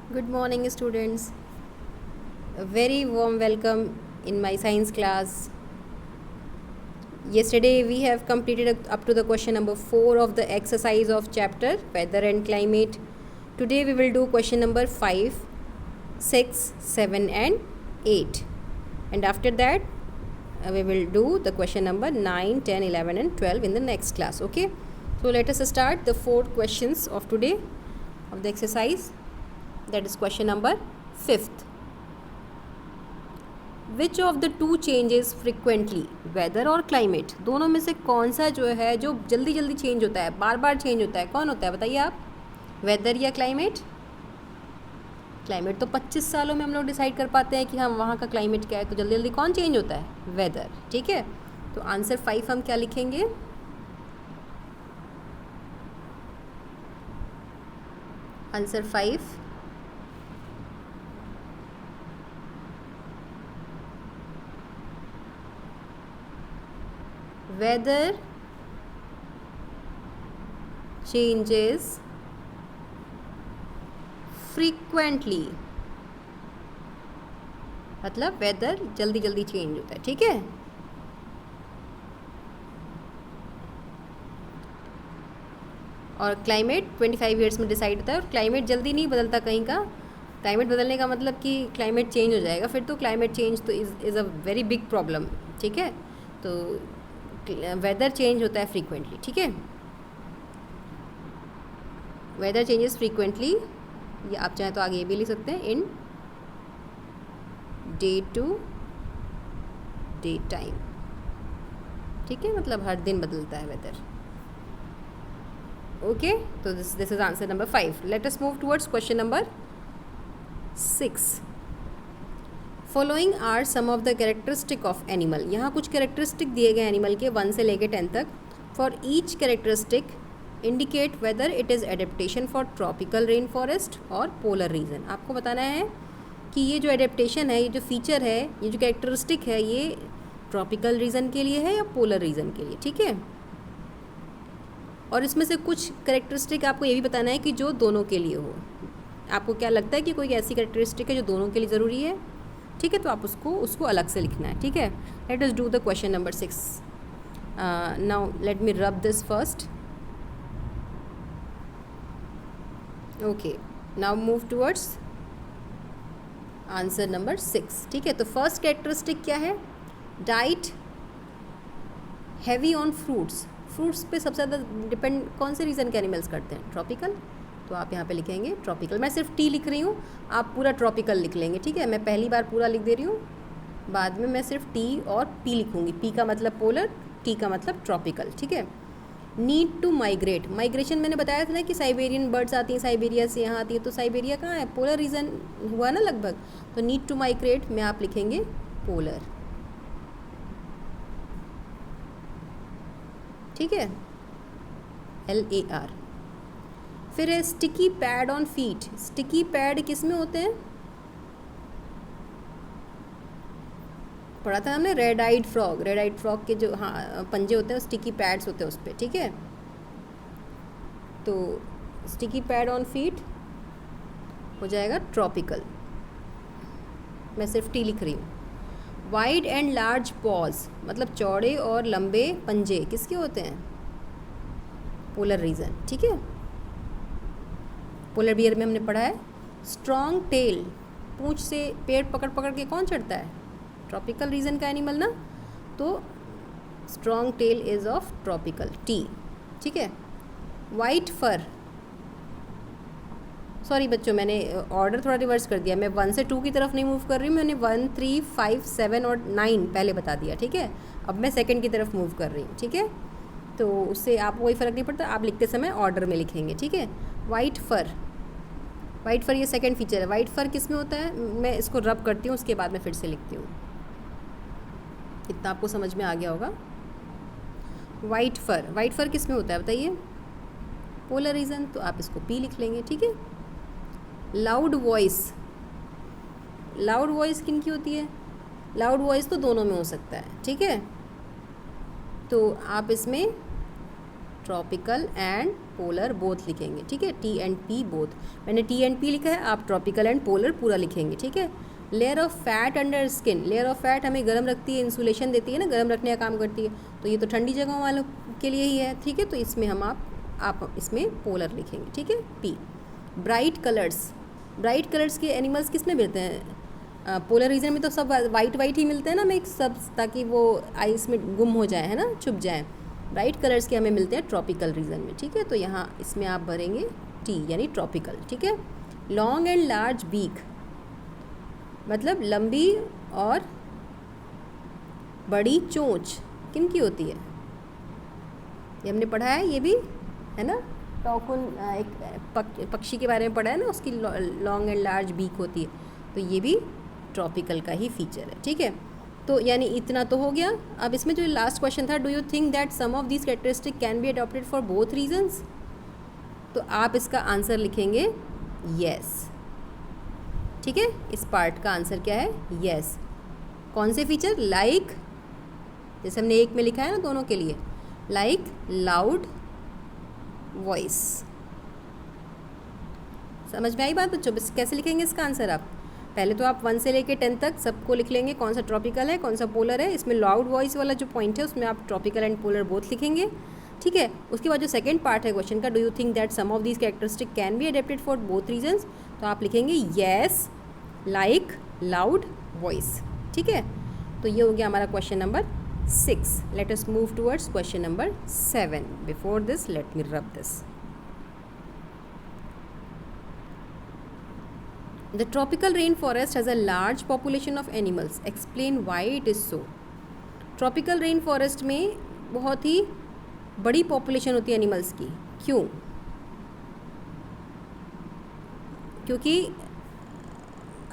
Good morning, students. A very warm welcome in my science class. Yesterday, we have completed up to the question number 4 of the exercise of chapter Weather and Climate. Today, we will do question number 5, 6, 7, and 8. And after that, we will do the question number 9, 10, 11, and 12 in the next class. Okay. So, let us start the 4 questions of today of the exercise. That is question number 5th. Which of the two changes frequently, weather और climate, दोनों में से कौन सा जो है जो जल्दी जल्दी चेंज होता है, बार बार चेंज होता है, कौन होता है बताइए आप? वेदर या क्लाइमेट? क्लाइमेट तो 25 सालों में हम लोग डिसाइड कर पाते हैं कि हम वहाँ का क्लाइमेट क्या है, तो जल्दी जल्दी कौन चेंज होता है? वेदर। ठीक है, तो आंसर 5 हम क्या लिखेंगे? आंसर 5 weather changes frequently, मतलब वेदर जल्दी जल्दी चेंज होता है। ठीक है, और क्लाइमेट 25 ईयर्स में डिसाइड होता है, और क्लाइमेट जल्दी नहीं बदलता कहीं का। क्लाइमेट बदलने का मतलब कि क्लाइमेट चेंज हो जाएगा, फिर तो क्लाइमेट चेंज तो is a very big problem. ठीक है, तो वेदर चेंज होता है फ्रीक्वेंटली। ठीक है, वेदर चेंजेस फ्रीक्वेंटली, या आप चाहें तो आगे ये भी लिख सकते हैं, in day to day time. ठीक है, मतलब हर दिन बदलता है वेदर। Okay, so this is answer number 5. Let us move towards question number 6. Following are some of the characteristic of animal. यहाँ कुछ कैरेक्टरिस्टिक दिए गए एनिमल के 1 से लेकर 10 तक। For each characteristic indicate whether it is adaptation for tropical rain forest और polar region. आपको बताना है कि ये जो एडेप्टेशन है, ये जो फीचर है, ये जो कैरेक्टरिस्टिक है, ये ट्रॉपिकल रीजन के लिए है या पोलर रीजन के लिए। ठीक है, और इसमें से कुछ कैरेक्टरिस्टिक आपको ये भी बताना है कि जो दोनों के लिए हो। आपको क्या लगता है कि कोई ऐसी कैरेक्टरिस्टिक है जो दोनों के लिए ज़रूरी है? ठीक है, तो आप उसको अलग से लिखना है। ठीक है, let us do the question number 6. Now let me rub this first. Okay, now move towards answer number 6. ठीक है, तो फर्स्ट कैरेक्टरिस्टिक क्या है? Diet heavy on fruits. Fruits पे सबसे ज़्यादा डिपेंड कौन से रीजन के एनिमल्स करते हैं? ट्रॉपिकल। तो आप यहाँ पे लिखेंगे ट्रॉपिकल। मैं सिर्फ टी लिख रही हूँ, आप पूरा ट्रॉपिकल लिख लेंगे। ठीक है, मैं पहली बार पूरा लिख दे रही हूँ, बाद में मैं सिर्फ टी और पी लिखूँगी। पी का मतलब पोलर, टी का मतलब ट्रॉपिकल। ठीक है, नीड टू माइग्रेट। माइग्रेशन मैंने बताया था ना कि साइबेरियन बर्ड्स आती हैं, साइबेरिया से यहाँ आती है, तो साइबेरिया कहाँ है? पोलर रीजन हुआ ना लगभग। तो नीड टू माइग्रेट में आप लिखेंगे पोलर। ठीक है, LAR। फिर है sticky pad on feet. Sticky pad किस में होते हैं? पढ़ा था हमने, red eyed frog. Red eyed frog के जो पंजे होते हैं, स्टिकी पैड्स होते हैं उस पर। ठीक है, तो स्टिकी पैड ऑन फीट हो जाएगा ट्रॉपिकल। मैं सिर्फ टी लिख रही हूँ। वाइड एंड लार्ज पॉज, मतलब चौड़े और लंबे पंजे किसके होते हैं? Polar region. ठीक है, पोलर बियर में हमने पढ़ा है। स्ट्रॉन्ग टेल, पूंछ से पेड़ पकड़ पकड़ के कौन चढ़ता है? ट्रॉपिकल रीजन का एनिमल ना, तो strong tail is of tropical, T. ठीक है, वाइट फर, सॉरी बच्चों, मैंने ऑर्डर थोड़ा रिवर्स कर दिया। मैं 1 से 2 की तरफ नहीं मूव कर रही हूँ, मैंने 1, 3, 5, 7 और 9 पहले बता दिया। ठीक है, अब मैं सेकंड की तरफ मूव कर रही हूँ। ठीक है, तो उससे आपको कोई फ़र्क नहीं पड़ता, आप लिखते समय ऑर्डर में लिखेंगे। ठीक है, वाइट फर, वाइट फर ये सेकंड फीचर है। वाइट फर किस में होता है? मैं इसको रब करती हूँ, उसके बाद मैं फिर से लिखती हूँ। इतना आपको समझ में आ गया होगा। वाइट फर, वाइट फर किस में होता है बताइए? पोलर रीजन, तो आप इसको पी लिख लेंगे। ठीक है, लाउड वॉइस, लाउड वॉइस किन की होती है? लाउड वॉइस तो दोनों में हो सकता है। ठीक है, तो आप इसमें ट्रॉपिकल एंड पोलर बोथ लिखेंगे, ठीक है, टी एंड पी बोथ। मैंने टी एंड पी लिखा है, आप ट्रॉपिकल एंड पोलर पूरा लिखेंगे, ठीक है। Layer of fat under skin, layer of fat हमें गर्म रखती है, इंसुलेशन देती है ना, गर्म रखने का काम करती है, तो ये तो ठंडी जगहों वालों के लिए ही है, ठीक है। तो इसमें हम आप इसमें पोलर लिखेंगे, ठीक है, P. Bright colours, bright colours के एनिमल्स किस में मिलते हैं? पोलर रीजन में तो सब वाइट वाइट ही मिलते हैं ना मिक्स सब, ताकि वो आइस में गुम हो जाए, है ना, छुप जाए। ब्राइट कलर्स के हमें मिलते हैं ट्रॉपिकल रीजन में, ठीक है। तो यहाँ इसमें आप भरेंगे टी यानी ट्रॉपिकल, ठीक है। लॉन्ग एंड लार्ज बीक, मतलब लंबी और बड़ी चोंच किन की होती है? ये हमने पढ़ा है, ये भी है ना, टॉकुन एक पक्षी के बारे में पढ़ा है ना, उसकी लॉन्ग एंड लार्ज बीक होती है, तो ये भी ट्रॉपिकल का ही फीचर है, ठीक है। तो यानी इतना तो हो गया। अब इसमें जो लास्ट क्वेश्चन था, do you think that some of this characteristic can be adopted for both regions? तो आप इसका आंसर लिखेंगे येस, ठीक है। इस पार्ट का आंसर क्या है? येस। कौन से फीचर? लाइक, जैसे हमने एक में लिखा है ना दोनों के लिए, लाइक लाउड वॉइस। समझ में आई बात बच्चों? बस कैसे लिखेंगे इसका आंसर आप? पहले तो आप 1 से लेके 10 तक सबको लिख लेंगे, कौन सा ट्रॉपिकल है कौन सा पोलर है। इसमें लाउड वॉइस वाला जो पॉइंट है उसमें आप ट्रॉपिकल एंड पोलर बोथ लिखेंगे, ठीक है। उसके बाद जो सेकंड पार्ट है क्वेश्चन का, do you think that some of these characteristic can be adapted for both regions, तो आप लिखेंगे येस लाइक लाउड वॉइस, ठीक है। तो ये हो गया हमारा question number 6। Late us move towards question number 7। Before this let me rub this. The tropical rainforest has a large population of animals. Explain why it is so. Tropical rainforest में बहुत ही बड़ी पॉपुलेशन होती है animals की, क्यों? क्योंकि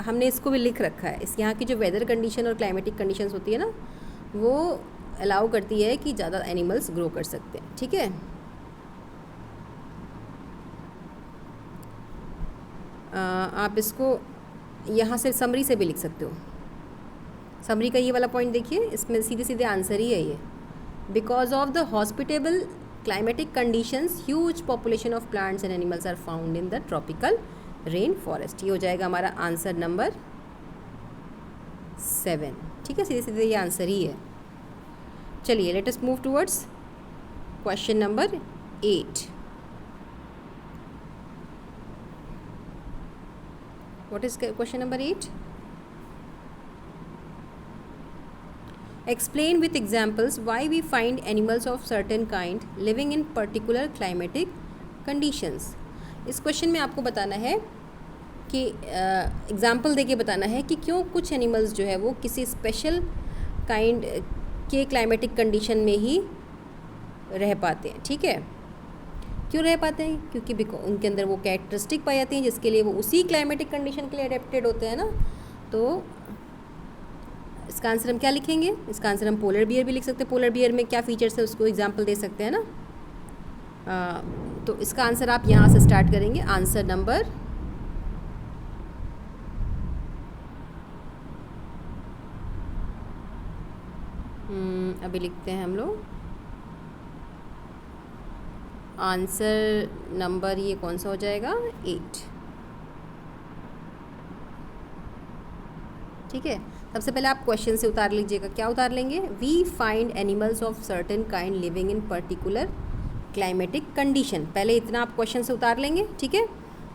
हमने इसको भी लिख रखा है, इस यहाँ की जो वेदर कंडीशन और क्लाइमेटिक कंडीशंस होती है ना, वो अलाउ करती है कि ज़्यादा एनिमल्स ग्रो कर सकते हैं, ठीक है। आप इसको यहाँ से समरी से भी लिख सकते हो। समरी का ये वाला पॉइंट देखिए, इसमें सीधे सीधे आंसर ही है ये। Because of the hospitable climatic conditions huge population of plants and animals are found in the tropical rain forest. ये हो जाएगा हमारा आंसर नंबर 7, ठीक है, सीधे सीधे ये आंसर ही है। चलिए late us move towards question number 8। What is question number 8? Explain with examples why we find animals of certain kind living in particular climatic conditions. इस क्वेश्चन में आपको बताना है कि एग्जाम्पल देके बताना है कि क्यों कुछ एनिमल्स जो है वो किसी स्पेशल काइंड के क्लाइमेटिक कंडीशन में ही रह पाते हैं, ठीक है। क्यों रह पाते हैं? क्योंकि उनके अंदर वो कैरेक्टरिस्टिक पाई जाती हैं जिसके लिए वो उसी क्लाइमेटिक कंडीशन के लिए अडेप्टेड होते हैं ना। तो इसका आंसर हम क्या लिखेंगे? इसका आंसर हम पोलर बियर भी लिख सकते हैं। पोलर बियर में क्या फीचर्स है उसको एग्जांपल दे सकते हैं ना। तो इसका आंसर आप यहाँ से स्टार्ट करेंगे। आंसर नंबर अभी लिखते हैं हम लोग। आंसर नंबर ये कौन सा हो जाएगा? 8, ठीक है। सबसे पहले आप क्वेश्चन से उतार लीजिएगा। क्या उतार लेंगे? We find animals of certain kind living in particular climatic condition. पहले इतना आप क्वेश्चन से उतार लेंगे, ठीक है।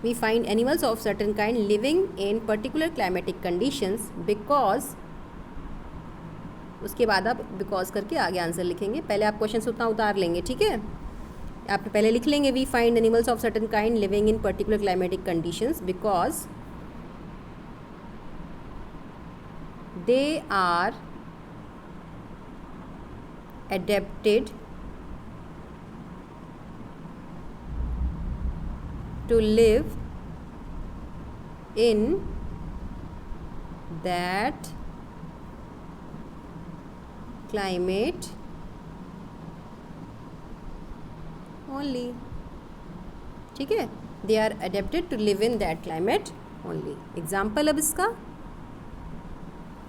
We find animals of certain kind living in particular climatic conditions because, उसके बाद आप बिकॉज करके आगे आंसर लिखेंगे। पहले आप क्वेश्चन से उतना उतार लेंगे, ठीक है। आप पहले लिख लेंगे we find animals of certain kind living in particular climatic conditions because they are adapted to live in that climate only, ठीक है। They are adapted to live in that climate only. Example अब इसका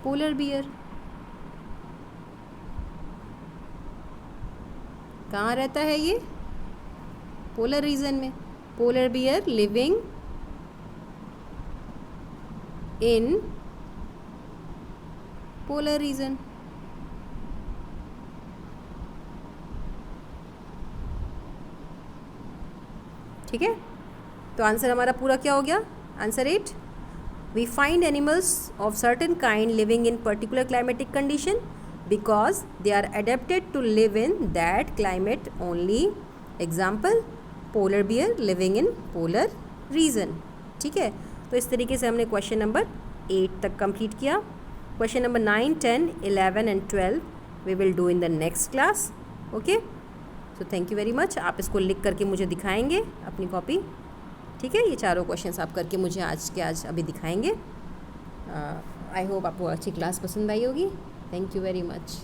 polar bear. कहाँ रहता है ये? Polar region में। Polar bear living in polar region. ठीक है, तो आंसर हमारा पूरा क्या हो गया? Answer 8, we find animals of certain kind living in particular climatic condition because they are adapted to live in that climate only. Example, polar bear living in polar region. ठीक है, तो इस तरीके से हमने क्वेश्चन नंबर 8 तक complete किया। Question number 9, 10, 11 and 12 we will do in the next class. Okay, so thank you very much. आप इसको लिख करके मुझे दिखाएंगे अपनी कॉपी। ठीक है, ये चारों क्वेश्चंस आप करके मुझे आज अभी दिखाएंगे। आई होप आपको अच्छी क्लास पसंद आई होगी। Thank you very much.